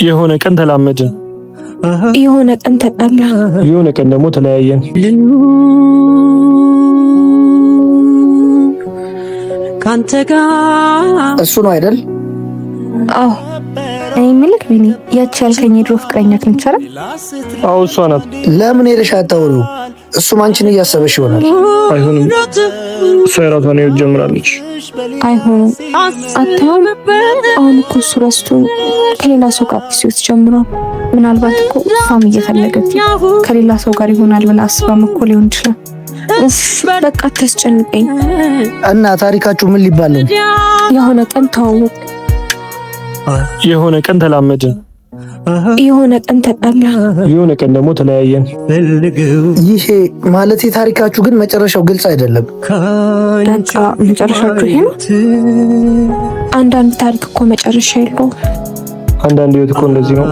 የሆነ ቀን ተላመድን፣ የሆነ ቀን ተጣላ፣ የሆነ ቀን ደግሞ ተለያየን። ካንተ ጋር እሱ ነው አይደል? አዎ እኔ ምልክ ቢኒ ያቺ ያልከኝ የድሮ ፍቅረኛ ነች አይደል? አዎ እሷ ናት። ለምን ሄደሽ አታወሪው? እሱም አንቺን እያሰበሽ ይሆናል። አይሆንም፣ እሷ የራሷን ህይወት ጀምራለች። አይሆንም አታውም። አሁን እኮ እሱ ረስቶ ከሌላ ሰው ጋር ሲወት ጀምሯል። ምናልባት እኮ እሷም እየፈለገች ከሌላ ሰው ጋር ይሆናል ብላ አስባም እኮ ሊሆን ይችላል። በቃ አታስጨንቀኝ። እና ታሪካችሁ ምን ሊባል ነው? የሆነ ቀን ተዋወቅ፣ የሆነ ቀን ተላመድን፣ የሆነ ቀን ተጣላ፣ የሆነ ቀን ደግሞ ተለያየን። ይሄ ማለት ታሪካችሁ ግን መጨረሻው ግልጽ አይደለም። በቃ መጨረሻችሁ ይሄ ነው። አንዳንድ ታሪክ እኮ መጨረሻ የለውም። አንዳንድ ህይወት እኮ እንደዚህ ነው።